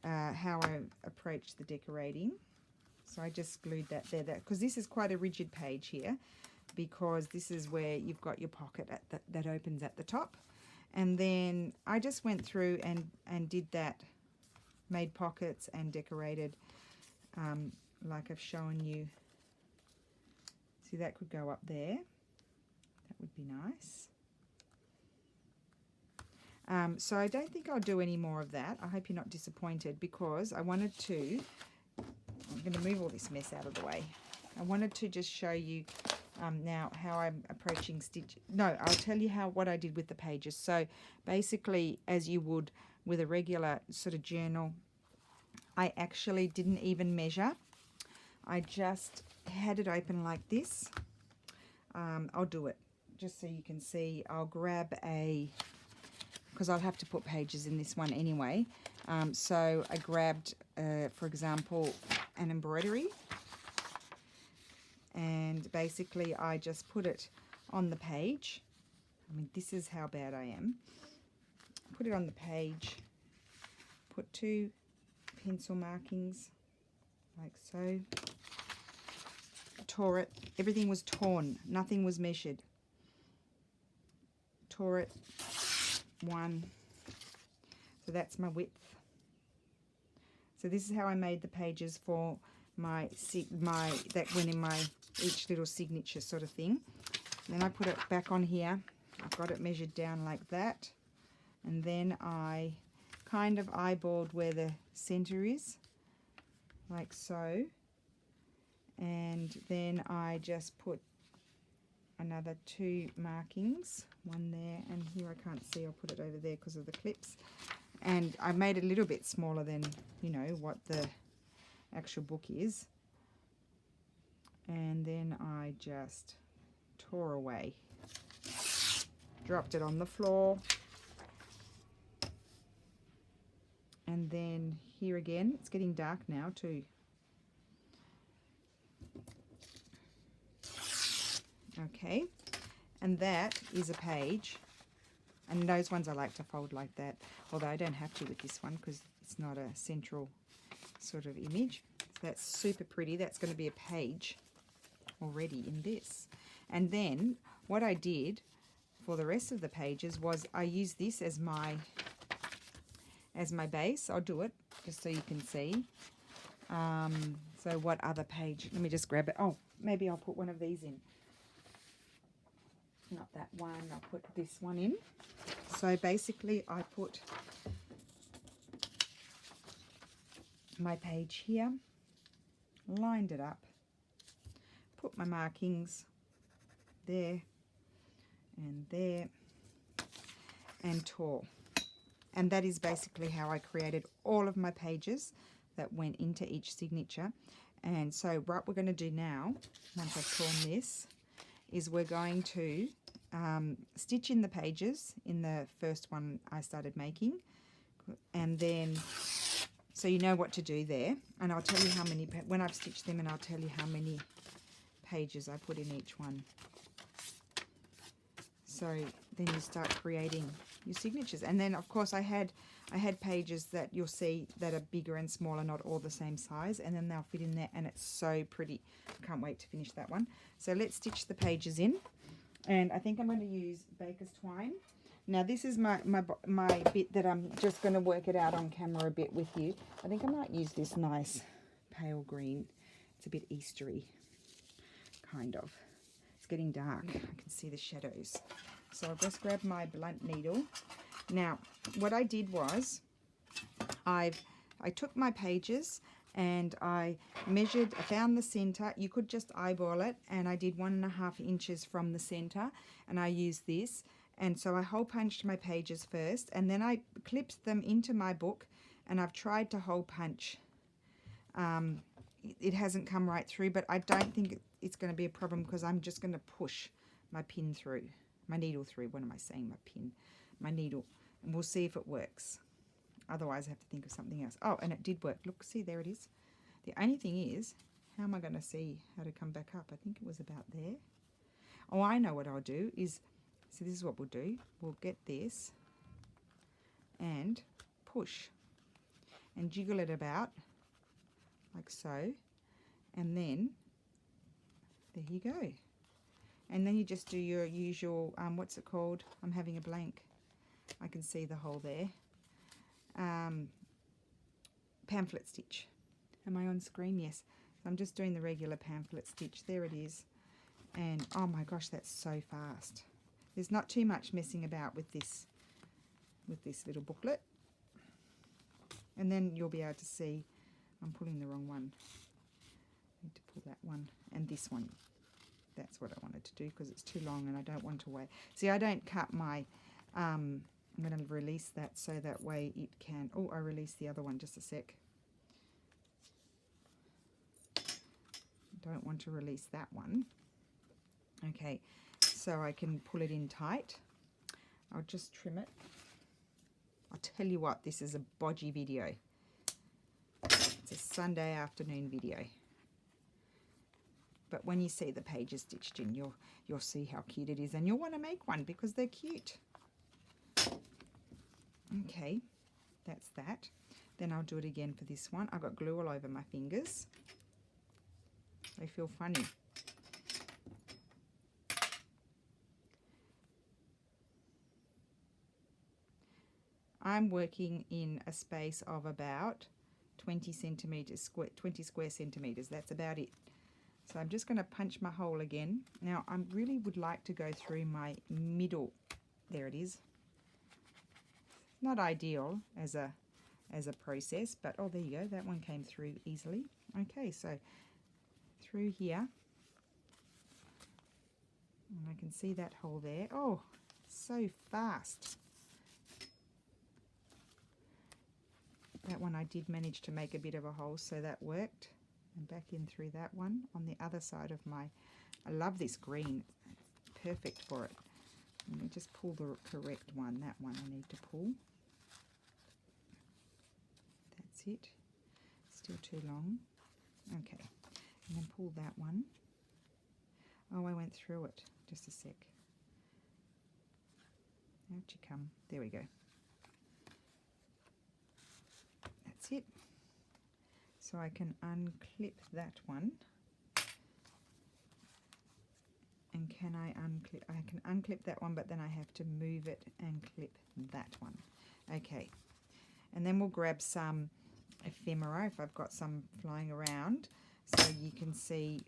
how I approach the decorating. So I just glued that there, because this is quite a rigid page here, because this is where you've got your pocket at that opens at the top. And then I just went through and did that, made pockets and decorated like I've shown you. See, that could go up there. That would be nice. So I don't think I'll do any more of that. I hope you're not disappointed, because I wanted to, I'm going to move all this mess out of the way. I wanted to just show you now how I'm approaching stitch. No, I'll tell you what I did with the pages. So basically, as you would with a regular sort of journal, I actually didn't even measure. I just had it open like this. I'll do it just so you can see. I'll grab because I'll have to put pages in this one anyway. So I grabbed, for example, an embroidery, and basically I just put it on the page. I mean, this is how bad I am. Put it on the page, put 2 pencil markings like so, tore it. Everything was torn, nothing was measured. Tore it, 1, so that's my width. So this is how I made the pages for that went in my each little signature sort of thing. Then I put it back on here. I've got it measured down like that, and then I kind of eyeballed where the center is, like so, and then I just put another 2 markings, one there and here. I can't see, I'll put it over there because of the clips, and I made it a little bit smaller than, you know, what the actual book is, and then I just tore away, dropped it on the floor, and then here again, it's getting dark now too. Okay, and that is a page, and those ones I like to fold like that, although I don't have to with this one because it's not a central sort of image. So that's super pretty. That's going to be a page already in this. And then what I did for the rest of the pages was I used this as my base. I'll do it just so you can see. So what other page? Let me just grab it. Oh, maybe I'll put one of these in. Not that one. I'll put this one in. So basically I put my page here, lined it up, put my markings there and there, and tore. And that is basically how I created all of my pages that went into each signature. And so what we're going to do now, once I've torn this, is we're going to stitch in the pages in the first one I started making, and then so you know what to do there, and I'll tell you how many when I've stitched them, and I'll tell you how many pages I put in each one. So then you start creating your signatures. And then of course I had pages that you'll see that are bigger and smaller, not all the same size, and then they'll fit in there, and it's so pretty. Can't wait to finish that one. So let's stitch the pages in, and I think I'm going to use baker's twine. Now this is my bit that I'm just going to work it out on camera a bit with you. I think I might use this nice pale green. It's a bit Eastery, kind of. It's getting dark. I can see the shadows. So I'll just grab my blunt needle. Now what I did was I took my pages and I measured, I found the center. You could just eyeball it, and I did 1.5 inches from the center, and I used this. And so I hole punched my pages first, and then I clipped them into my book, and I've tried to hole punch. It hasn't come right through, but I don't think it's going to be a problem, because I'm just going to push my pin through, my needle through. What am I saying? My pin, my needle, and we'll see if it works. Otherwise I have to think of something else. Oh, and it did work. Look, see, there it is. The only thing is, how am I going to see how to come back up? I think it was about there. Oh, I know what I'll do is, so this is what we'll do. We'll get this and push and jiggle it about like so, and then there you go. And then you just do your usual, what's it called? I'm having a blank. I can see the hole there. Pamphlet stitch. Am I on screen? Yes. So I'm just doing the regular pamphlet stitch. There it is. And oh my gosh, that's so fast. There's not too much messing about with this little booklet. And then you'll be able to see, I'm pulling the wrong one. I need to pull that one and this one. That's what I wanted to do, because it's too long and I don't want to wait. See, I don't cut my, I'm going to release that so that way it can, oh, I released the other one, just a sec. Don't want to release that one. Okay, so I can pull it in tight. I'll just trim it. I'll tell you what, this is a bodgy video. It's a Sunday afternoon video. But when you see the pages stitched in, you'll see how cute it is, and you'll want to make one because they're cute. Okay, that's that. Then I'll do it again for this one. I've got glue all over my fingers. They feel funny. I'm working in a space of about 20 square centimeters. That's about it. So I'm just going to punch my hole again. Now I really would like to go through my middle. There it is. Not ideal as a process, but oh, there you go. That one came through easily. Okay, so through here, and I can see that hole there. Oh, so fast. That one I did manage to make a bit of a hole, so that worked. And back in through that one on the other side of my, I love this green, it's perfect for it. Let me just pull the correct one, that one I need to pull. That's it, still too long. Okay, and then pull that one. Oh, I went through it, just a sec. How'd you come? There we go. That's it. So I can unclip that one, And can I unclip? I can unclip that one, but then I have to move it and clip that one. Okay. And then we'll grab some ephemera if I've got some flying around, so you can see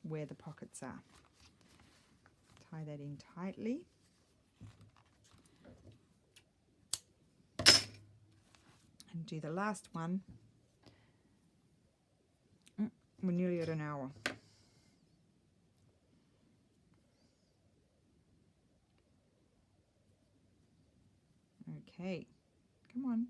where the pockets are. Tie that in tightly. And do the last one. We're nearly at an hour. Okay, come on.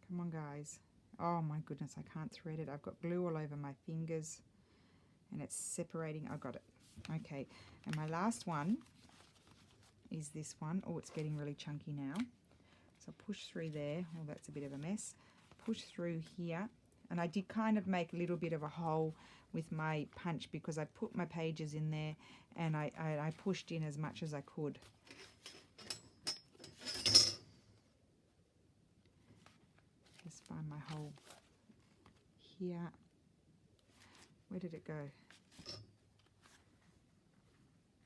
Come on, guys. Oh my goodness, I can't thread it. I've got glue all over my fingers and it's separating. I got it. Okay, and my last one is this one. Oh, it's getting really chunky now. So push through there. Oh, that's a bit of a mess. Push through here. And I did kind of make a little bit of a hole with my punch because I put my pages in there and I pushed in as much as I could. Just find my hole here. Where did it go?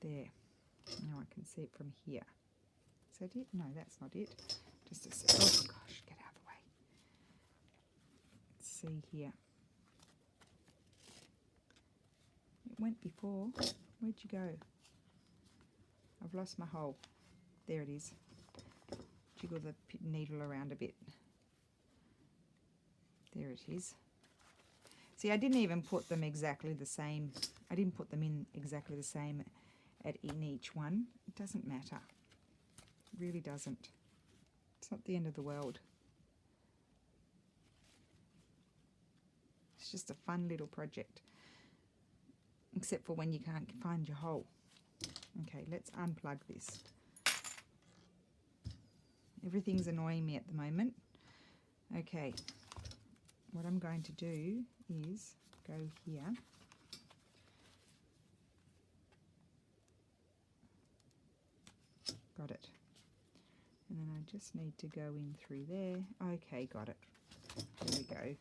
There. Now I can see it from here. Is that it? No, that's not it. Just a sec. Oh gosh, get out of the way. Let's see here. It went before. Where'd you go? I've lost my hole. There it is. Jiggle the needle around a bit. There it is. See, I didn't even put them exactly the same. I didn't put them in exactly the same in each one. It doesn't matter. It really doesn't. It's not the end of the world. It's just a fun little project. Except for when you can't find your hole. Okay, let's unplug this. Everything's annoying me at the moment. Okay, what I'm going to do is go here. Got it. And then I just need to go in through there. Okay, got it. There we go.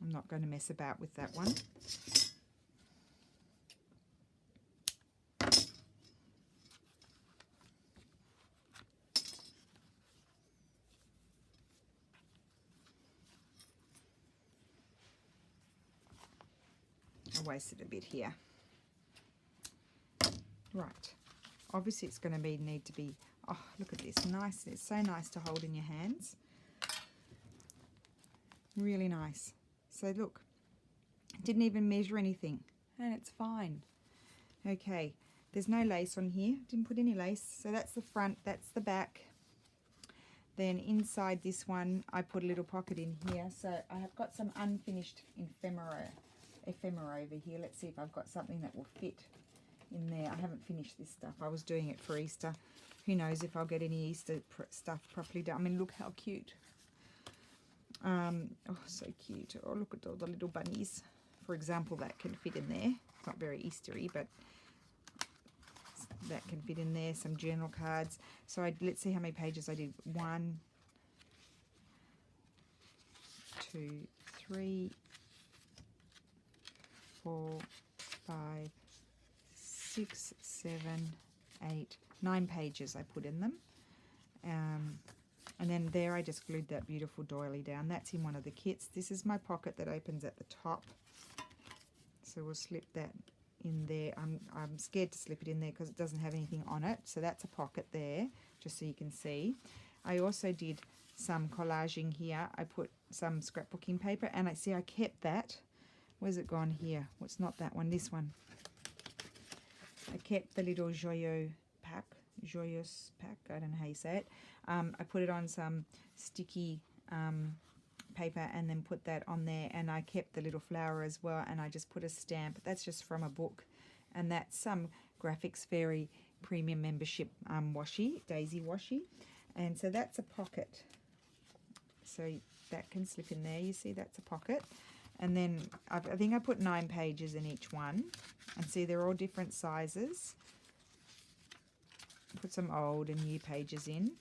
I'm not going to mess about with that one. I wasted a bit here. Right. Obviously it's going to need to be, oh, look at this, nice. It's so nice to hold in your hands. Really nice. So look, didn't even measure anything and it's fine. Okay, there's no lace on here, didn't put any lace. So that's the front, that's the back. Then inside this one, I put a little pocket in here. So I have got some unfinished ephemera over here. Let's see if I've got something that will fit in there. I haven't finished this stuff. I was doing it for Easter. Who knows if I'll get any Easter stuff properly done. I mean, look how cute. Oh, so cute. Oh, look at all the little bunnies. For example, that can fit in there. It's not very Eastery, but that can fit in there. Some journal cards. So let's see how many pages I did. 1, 2, 3, 4, 5, 6, 7, 8, 9 pages I put in them. And then there I just glued that beautiful doily down. That's in one of the kits. This is my pocket that opens at the top. So we'll slip that in there. I'm scared to slip it in there because it doesn't have anything on it. So that's a pocket there, just so you can see. I also did some collaging here. I put some scrapbooking paper and I kept that. Where's it gone here? Well, it's not that one, this one. I kept the little joyeux pack, I don't know how you say it. I put it on some sticky paper and then put that on there, and I kept the little flower as well, and I just put a stamp. That's just from a book, and that's some Graphics Fairy Premium Membership washi, daisy washi, and so that's a pocket. So that can slip in there. You see, that's a pocket. And then I think I put 9 pages in each one, and see they're all different sizes. put some old and new pages in,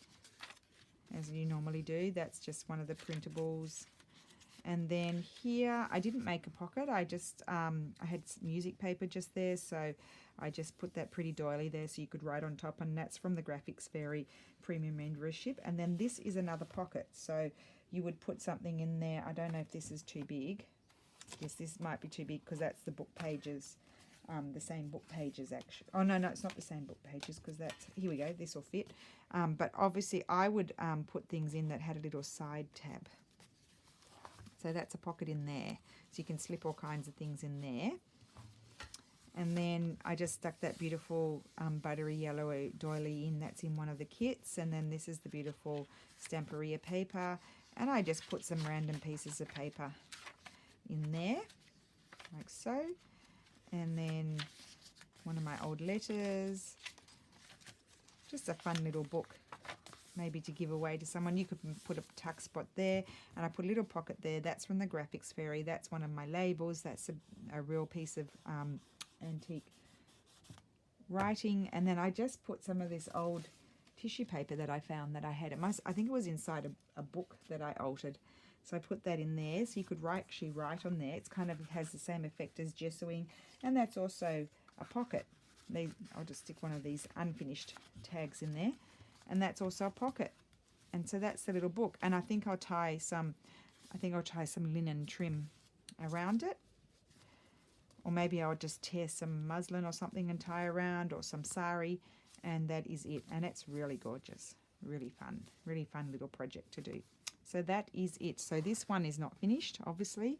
as you normally do. That's just one of the printables. And then here, I didn't make a pocket. I just, I had music paper just there, so I just put that pretty doily there so you could write on top, and that's from the Graphics Fairy Premium Membership. And then this is another pocket, so you would put something in there. I don't know if this is too big. Yes, this might be too big because that's the book pages, the same book pages actually. Oh, no, it's not the same book pages because that's, here we go, this will fit. But obviously I would put things in that had a little side tab. So that's a pocket in there. So you can slip all kinds of things in there. And then I just stuck that beautiful buttery yellow doily in. That's in one of the kits. And then this is the beautiful Stamperia paper. And I just put some random pieces of paper in there, like so. And then one of my old letters. Just a fun little book, maybe to give away to someone. You could put a tuck spot there, and I put a little pocket there. That's from the Graphics Fairy. That's one of my labels. That's a real piece of antique writing. And then I just put some of this old tissue paper that I found that I had. I think it was inside a book that I altered. So I put that in there, so you could actually write on there. It's kind of has the same effect as gessoing, and that's also a pocket. I'll just stick one of these unfinished tags in there, and that's also a pocket. And so that's the little book. And I think I'll tie some linen trim around it, or maybe I'll just tear some muslin or something and tie around, or some sari, and that is it. And it's really gorgeous, really fun little project to do. So that is it. So this one is not finished, obviously.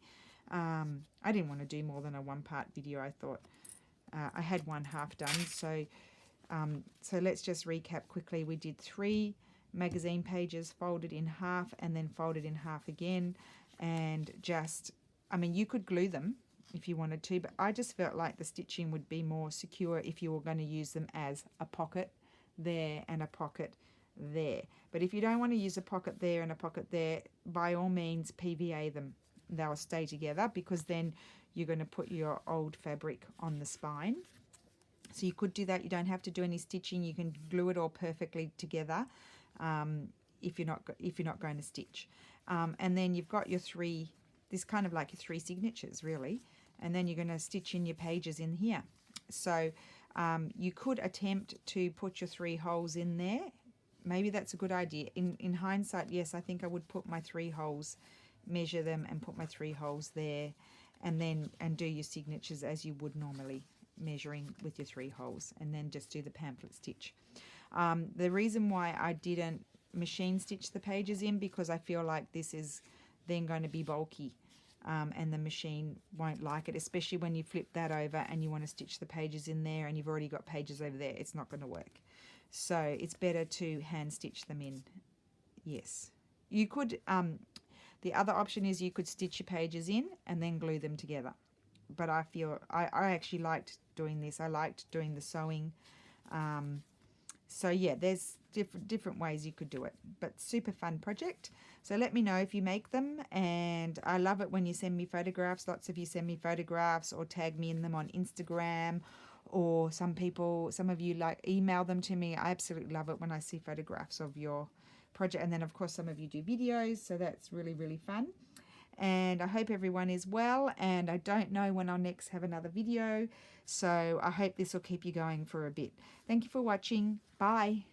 I didn't want to do more than a one-part video. I thought I had one half done. So let's just recap quickly. We did 3 magazine pages folded in half and then folded in half again. And just, I mean, you could glue them if you wanted to, but I just felt like the stitching would be more secure if you were going to use them as a pocket there and a pocket there. But if you don't want to use a pocket there and a pocket there, by all means PVA them. They'll stay together, because then you're going to put your old fabric on the spine. So you could do that. You don't have to do any stitching. You can glue it all perfectly together if you're not going to stitch. And then you've got your 3, this kind of like your 3 signatures really, and then you're going to stitch in your pages in here. So you could attempt to put your 3 holes in there. Maybe that's a good idea. In hindsight, yes, I think I would put my 3 holes, measure them and put my 3 holes there, and do your signatures as you would normally, measuring with your 3 holes, and then just do the pamphlet stitch. The reason why I didn't machine stitch the pages in, because I feel like this is then going to be bulky, and the machine won't like it, especially when you flip that over and you want to stitch the pages in there and you've already got pages over there. It's not going to work. So it's better to hand stitch them in. Yes. You could, the other option is you could stitch your pages in and then glue them together. But I feel, I actually liked doing this. I liked doing the sewing. So yeah, there's different ways you could do it, but super fun project. So let me know if you make them, and I love it when you send me photographs. Lots of you send me photographs or tag me in them on Instagram, or some of you like email them to me. I absolutely love it when I see photographs of your project, and then of course some of you do videos, so that's really fun. And I hope everyone is well, and I don't know when I'll next have another video, so I hope this will keep you going for a bit. Thank you for watching. Bye.